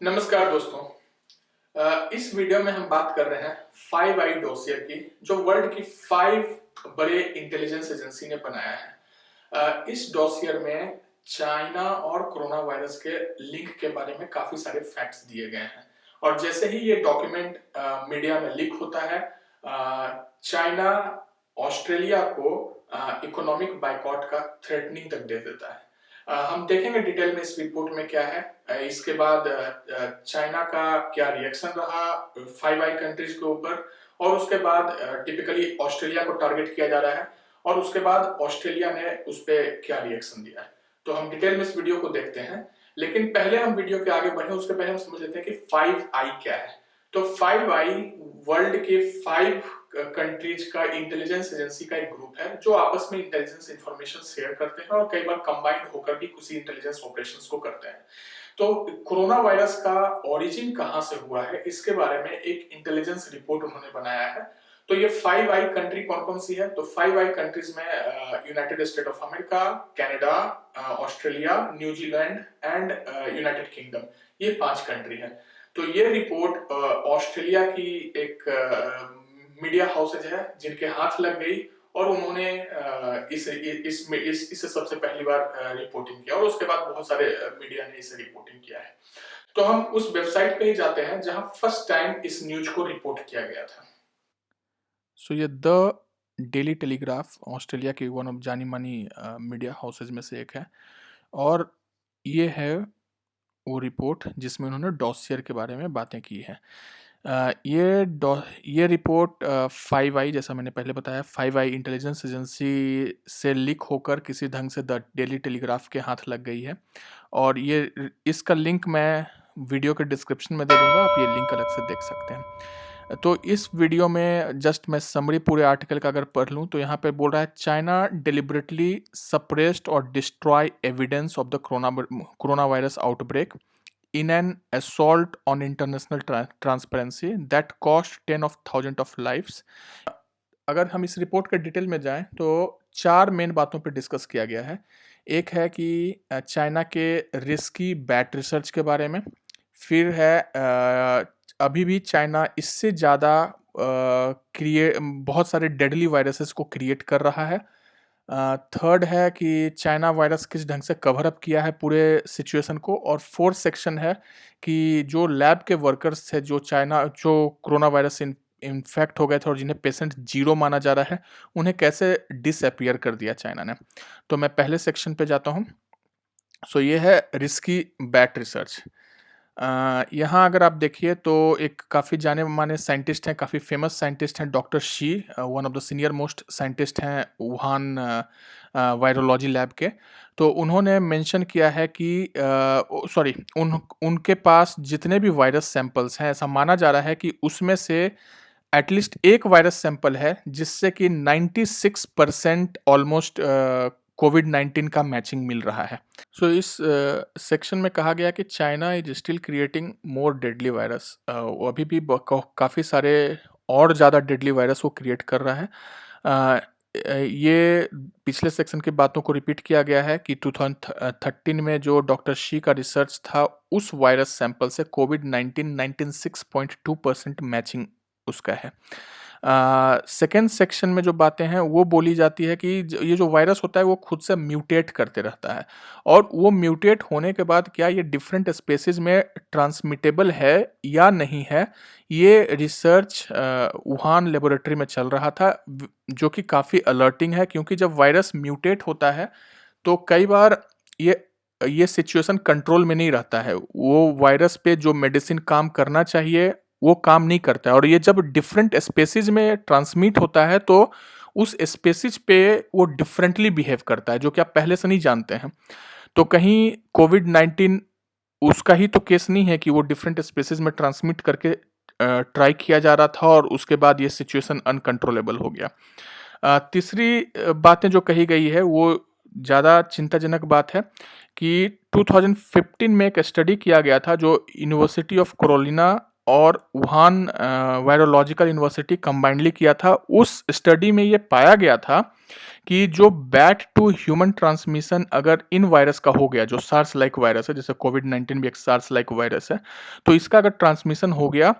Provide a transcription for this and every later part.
नमस्कार दोस्तों। इस वीडियो में हम बात कर रहे हैं 5i डोसियर की, जो वर्ल्ड की 5 बड़े इंटेलिजेंस एजेंसी ने बनाया है। इस डोसियर में चाइना और कोरोना वायरस के लिंक के बारे में काफी सारे फैक्ट्स दिए गए हैं, और जैसे ही ये डॉक्यूमेंट मीडिया में लीक होता है, चाइना ऑस्ट्रेलिया को इकोनॉमिक बाइकॉट का थ्रेटनिंग तक दे देता है। हम देखेंगे डिटेल में इस रिपोर्ट में क्या है। इसके बाद चाइना का क्या रिएक्शन रहा 5i कंट्रीज के ऊपर, और उसके बाद टिपिकली ऑस्ट्रेलिया को टारगेट किया जा रहा है, और उसके बाद ऑस्ट्रेलिया ने उस पर क्या रिएक्शन दिया है। तो हम डिटेल में इस वीडियो को देखते हैं, लेकिन पहले हम वीडियो के आगे बढ़े उसके पहले हम समझ लेते हैं कि 5i क्या है। तो 5i वर्ल्ड के 5 कंट्रीज का इंटेलिजेंस एजेंसी का एक ग्रुप है, जो आपस में इंटेलिजेंस इंफॉर्मेशन शेयर करते हैं और कई बार कंबाइंड होकर भी किसी इंटेलिजेंस ऑपरेशंस को करते हैं। तो कोरोना वायरस का ओरिजिन कहां से हुआ है, इसके बारे में एक इंटेलिजेंस रिपोर्ट उन्होंने बनाया है। तो ये 5i कंट्री कौन कौन सी है? तो 5i कंट्रीज में United state of America, Canada, Australia, New Zealand and United kingdom, ये 5 कंट्री है। तो ये रिपोर्ट ऑस्ट्रेलिया की एक मीडिया हाउसेज है जिनके हाथ लग गई, और उन्होंने इसे सबसे पहली बार रिपोर्टिंग किया, और उसके बाद बहुत सारे मीडिया ने इसे रिपोर्टिंग किया है। तो हम उस वेबसाइट पे ही जाते हैं जहां फर्स्ट टाइम इस न्यूज को रिपोर्ट किया गया था। सो ये द डेली टेलीग्राफ ऑस्ट्रेलिया की वन ऑफ जानी मानी मीडिया हाउसेज में से एक है, और ये है वो रिपोर्ट जिसमें उन्होंने डॉसियर के बारे में बातें की हैं। ये रिपोर्ट 5i, जैसा मैंने पहले बताया, 5i इंटेलिजेंस एजेंसी से लीक होकर किसी ढंग से द डेली टेलीग्राफ के हाथ लग गई है, और इसका लिंक मैं वीडियो के डिस्क्रिप्शन में दे दूंगा, आप ये लिंक अलग से देख सकते हैं। तो इस वीडियो में जस्ट मैं समरी पूरे आर्टिकल का अगर पढ़ लूँ तो यहाँ पे बोल रहा है, चाइना डिलिबरेटली सप्रेस्ड और destroy evidence of the corona virus outbreak in an assault on international transparency that cost 10,000 of lives। अगर हम इस रिपोर्ट के डिटेल में जाएं तो 4 मेन बातों पर डिस्कस किया गया है। एक है कि चाइना के रिस्की बैट रिसर्च के बारे में, फिर है अभी भी चाइना इससे ज़्यादा बहुत सारे डेडली वायरसेस को क्रिएट कर रहा है। थर्ड है कि चाइना वायरस किस ढंग से कवर अप किया है पूरे सिचुएशन को, और फोर्थ सेक्शन है कि जो लैब के वर्कर्स थे जो कोरोना वायरस इन्फेक्ट हो गए थे और जिन्हें पेशेंट 0 माना जा रहा है, उन्हें कैसे डिसअपियर कर दिया चाइना ने। तो मैं पहले सेक्शन पे जाता हूँ। सो ये है रिस्की बैट रिसर्च। यहाँ अगर आप देखिए तो एक काफ़ी जाने माने साइंटिस्ट हैं, काफ़ी फेमस साइंटिस्ट हैं, doctor she, one of the senior most scientist हैं वुहान वायरोलॉजी लैब के। तो उन्होंने मेंशन किया है कि उनके पास जितने भी वायरस सैंपल्स हैं, ऐसा माना जा रहा है कि उसमें से एटलीस्ट एक वायरस सैंपल है जिससे कि 96% ऑलमोस्ट कोविड-19 का मैचिंग मिल रहा है। सो इस सेक्शन में कहा गया कि China is still creating more deadly virus. वो अभी भी काफ़ी सारे और ज़्यादा डेडली वायरस वो क्रिएट कर रहा है। ये पिछले सेक्शन की बातों को रिपीट किया गया है कि 2013 में जो डॉक्टर शी का रिसर्च था, उस वायरस सैंपल से कोविड-19 96.2% मैचिंग उसका है। सेकेंड सेक्शन में जो बातें हैं वो बोली जाती है कि ये जो वायरस होता है वो खुद से म्यूटेट करते रहता है, और वो म्यूटेट होने के बाद क्या ये डिफरेंट स्पेसीज में ट्रांसमिटेबल है या नहीं है, ये रिसर्च वुहान लेबोरेटरी में चल रहा था, जो कि काफ़ी अलर्टिंग है, क्योंकि जब वायरस म्यूटेट होता है तो कई बार ये सिचुएशन कंट्रोल में नहीं रहता है। वो वायरस पे जो मेडिसिन काम करना चाहिए वो काम नहीं करता है, और ये जब डिफरेंट स्पेसीज में ट्रांसमिट होता है तो उस स्पेसीज पे वो डिफरेंटली बिहेव करता है, जो कि आप पहले से नहीं जानते हैं। तो कहीं कोविड-19 उसका ही तो केस नहीं है कि वो डिफरेंट स्पेसीज में ट्रांसमिट करके ट्राई किया जा रहा था और उसके बाद ये सिचुएशन अनकंट्रोलेबल हो गया। तीसरी बातें जो कही गई है वो ज़्यादा चिंताजनक बात है कि 2015 में एक स्टडी किया गया था जो यूनिवर्सिटी ऑफ कैरोलिना और वुहान वायरोलॉजिकल यूनिवर्सिटी कंबाइंडली किया था। उस स्टडी में ये पाया गया था कि जो बैट टू ह्यूमन ट्रांसमिशन अगर इन वायरस का हो गया, जो सार्स लाइक वायरस है, जैसे कोविड-19 भी एक सार्स लाइक वायरस है, तो इसका अगर ट्रांसमिशन हो गया,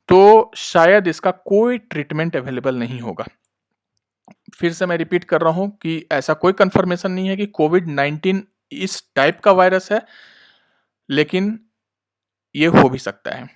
तो शायद इसका कोई ट्रीटमेंट अवेलेबल नहीं होगा। फिर से मैं रिपीट कर रहा हूँ कि ऐसा कोई कन्फर्मेशन नहीं है कि कोविड-19 इस टाइप का वायरस है, लेकिन ये हो भी सकता है।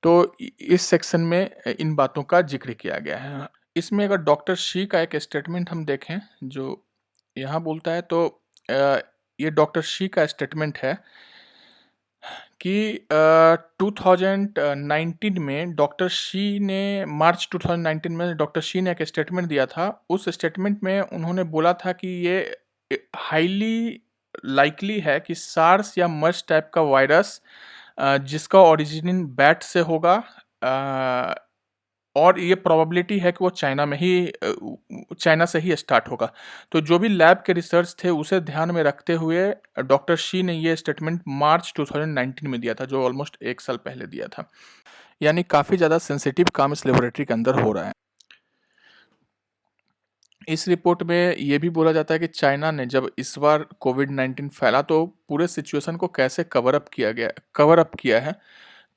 तो इस सेक्शन में इन बातों का ज़िक्र किया गया है। इसमें अगर डॉक्टर शी का एक स्टेटमेंट हम देखें, जो यहाँ बोलता है, तो अ, ये डॉक्टर शी का स्टेटमेंट है कि 2019 में डॉक्टर शी ने मार्च 2019 में डॉक्टर शी ने एक स्टेटमेंट दिया था। उस स्टेटमेंट में उन्होंने बोला था कि ये हाईली लाइकली है कि सार्स या मर्स टाइप का वायरस जिसका ओरिजिन बैट से होगा, और ये प्रोबेबिलिटी है कि वो चाइना से ही स्टार्ट होगा। तो जो भी लैब के रिसर्च थे उसे ध्यान में रखते हुए डॉक्टर शी ने ये स्टेटमेंट मार्च 2019 में दिया था, जो ऑलमोस्ट 1 साल पहले दिया था। यानी काफ़ी ज़्यादा सेंसिटिव काम इस लेबोरेटरी के अंदर हो रहा है। इस रिपोर्ट में ये भी बोला जाता है कि चाइना ने जब इस बार कोविड-19 फैला तो पूरे सिचुएशन को कैसे कवर अप किया है।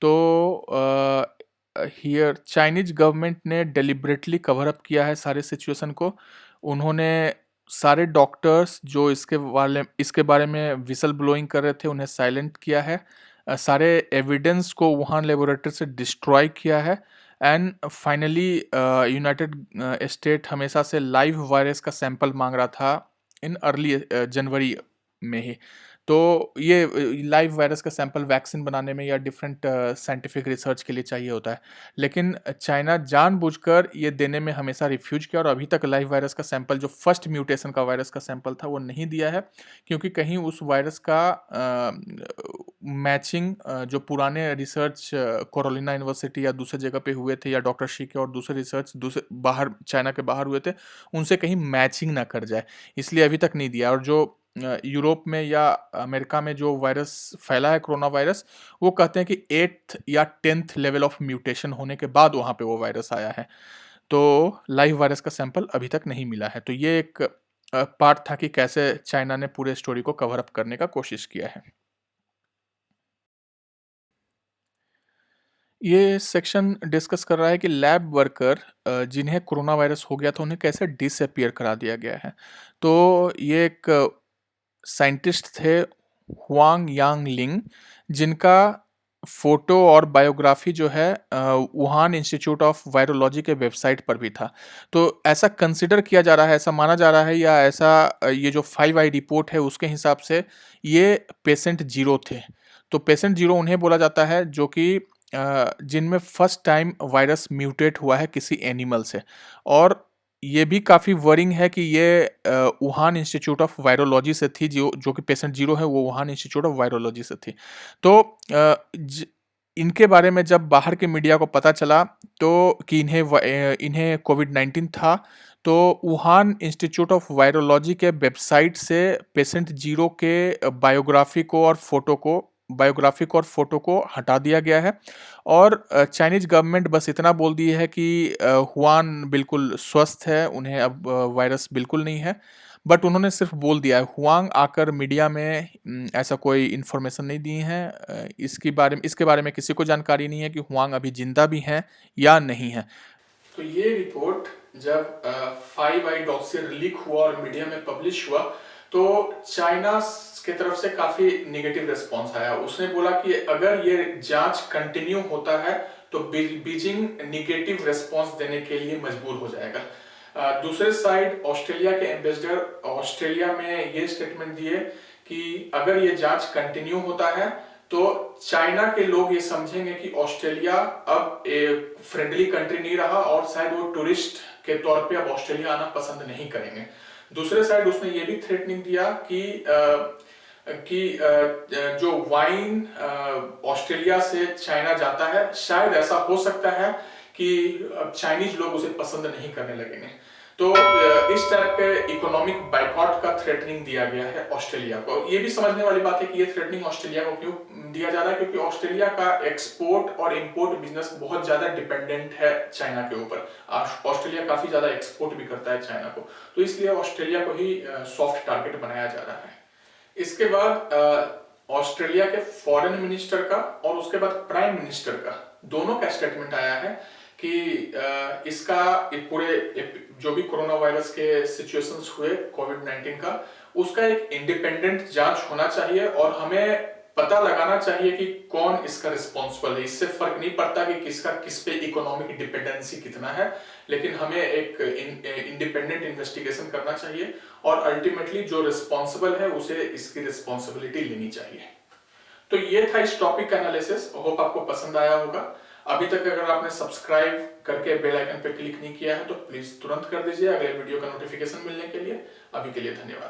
तो हियर चाइनीज गवर्नमेंट ने डेलिबरेटली कवर अप किया है सारे सिचुएशन को। उन्होंने सारे डॉक्टर्स जो इसके बारे में विसल ब्लोइंग कर रहे थे उन्हें साइलेंट किया है। सारे एविडेंस को वुहान लेबोरेटरी से डिस्ट्रॉय किया है। एंड फाइनली यूनाइटेड स्टेट हमेशा से लाइव वायरस का सैंपल मांग रहा था इन अर्ली जनवरी में ही। तो ये लाइव वायरस का सैंपल वैक्सीन बनाने में या डिफरेंट साइंटिफिक रिसर्च के लिए चाहिए होता है, लेकिन चाइना जानबूझकर ये देने में हमेशा रिफ्यूज किया और अभी तक लाइव वायरस का सैंपल, जो फर्स्ट म्यूटेशन का वायरस का सैंपल था, वो नहीं दिया है, क्योंकि कहीं उस वायरस का मैचिंग जो पुराने रिसर्च कोरोलिना यूनिवर्सिटी या दूसरे जगह पे हुए थे, या डॉक्टर शी के और दूसरे रिसर्च दूसरे बाहर चाइना के बाहर हुए थे, उनसे कहीं मैचिंग ना कर जाए, इसलिए अभी तक नहीं दिया। और जो यूरोप में या अमेरिका में जो वायरस फैला है, कोरोना वायरस, वो कहते हैं कि 8th या 10th लेवल ऑफ म्यूटेशन होने के बाद वहाँ पे वो वायरस आया है। तो लाइव वायरस का सैंपल अभी तक नहीं मिला है। तो ये एक पार्ट था कि कैसे चाइना ने पूरे स्टोरी को कवर अप करने का कोशिश किया है। ये सेक्शन डिस्कस कर रहा है कि लैब वर्कर जिन्हें कोरोना वायरस हो गया था उन्हें कैसे डिसअपियर करा दिया गया है। तो ये एक साइंटिस्ट थे हुआंग यांग लिंग, जिनका फोटो और बायोग्राफी जो है वुहान इंस्टीट्यूट ऑफ वायरोलॉजी के वेबसाइट पर भी था। तो ऐसा कंसिडर किया जा रहा है, ऐसा माना जा रहा है, या ऐसा ये जो 5i रिपोर्ट है उसके हिसाब से ये पेशेंट जीरो थे। तो पेशेंट जीरो उन्हें बोला जाता है जो कि जिनमें फर्स्ट टाइम वायरस म्यूटेट हुआ है किसी एनिमल से। और ये भी काफ़ी वरिंग है कि ये वुहान इंस्टीट्यूट ऑफ वायरोलॉजी से थी, जो कि पेशेंट जीरो है वो वुहान इंस्टीट्यूट ऑफ वायरोलॉजी से थी। तो इनके बारे में जब बाहर के मीडिया को पता चला तो कि इन्हें कोविड-19 था, तो वुहान इंस्टीट्यूट ऑफ वायरोलॉजी के वेबसाइट से पेशेंट जीरो के बायोग्राफी को और फोटो को हटा दिया गया है। और चाइनीज गवर्नमेंट बस इतना बोल दी है कि हुआन बिल्कुल स्वस्थ है, उन्हें अब वायरस बिल्कुल नहीं है। बट उन्होंने सिर्फ बोल दिया है, हुआंग आकर मीडिया में ऐसा कोई इन्फॉर्मेशन नहीं दी है। इसके बारे में किसी को जानकारी नहीं है कि हुआंग अभी जिंदा भी हैं या नहीं है। तो ये रिपोर्ट जब 5i डॉसियर लीक हुआ और मीडिया में पब्लिश हुआ तो चाइना की तरफ से काफी नेगेटिव रिस्पांस आया। उसने बोला कि अगर ये जांच कंटिन्यू होता है तो बीजिंग नेगेटिव रिस्पांस देने के लिए मजबूर हो जाएगा। दूसरे साइड ऑस्ट्रेलिया के एम्बेसडर ऑस्ट्रेलिया में ये स्टेटमेंट दिए कि अगर ये जांच कंटिन्यू होता है तो चाइना के लोग ये समझेंगे कि ऑस्ट्रेलिया अब एक फ्रेंडली कंट्री नहीं रहा और शायद वो टूरिस्ट के तौर पे अब ऑस्ट्रेलिया आना पसंद नहीं करेंगे। दूसरे साइड उसने ये भी थ्रेटनिंग दिया कि जो वाइन ऑस्ट्रेलिया से चाइना जाता है, शायद ऐसा हो सकता है कि अब चाइनीज लोग उसे पसंद नहीं करने लगेंगे। तो इस टाइप के इकोनॉमिक बाइकॉट का थ्रेटनिंग दिया गया है ऑस्ट्रेलिया को। ये भी समझने वाली बात है कि ये थ्रेटनिंग ऑस्ट्रेलिया को क्यों दिया जा रहा है, क्योंकि ऑस्ट्रेलिया का एक्सपोर्ट और इंपोर्ट बिजनेस बहुत ज्यादा डिपेंडेंट है चाइना के ऊपर। ऑस्ट्रेलिया काफी ज्यादा एक्सपोर्ट भी करता है चाइना को, तो इसलिए ऑस्ट्रेलिया को ही सॉफ्ट टारगेट बनाया जा रहा है। इसके बाद ऑस्ट्रेलिया के फॉरेन मिनिस्टर का और उसके बाद प्राइम मिनिस्टर का दोनों का स्टेटमेंट आया है कि इसका पूरे जो भी कोरोना वायरस के सिचुएशंस हुए कोविड-19 का, उसका एक इंडिपेंडेंट जांच होना चाहिए और हमें पता लगाना चाहिए कि कौन इसका रिस्पॉन्सिबल है। इससे फर्क नहीं पड़ता कि किसका किस पे इकोनॉमिक डिपेंडेंसी कितना है, लेकिन हमें एक इंडिपेंडेंट इन्वेस्टिगेशन करना चाहिए और अल्टीमेटली जो रिस्पॉन्सिबल है उसे इसकी रिस्पॉन्सिबिलिटी लेनी चाहिए। तो ये था इस टॉपिक का एनालिसिस। होप आपको पसंद आया होगा। अभी तक अगर आपने सब्सक्राइब करके बेल आइकन पे क्लिक नहीं किया है तो प्लीज तुरंत कर दीजिए अगले वीडियो का नोटिफिकेशन मिलने के लिए। अभी के लिए धन्यवाद।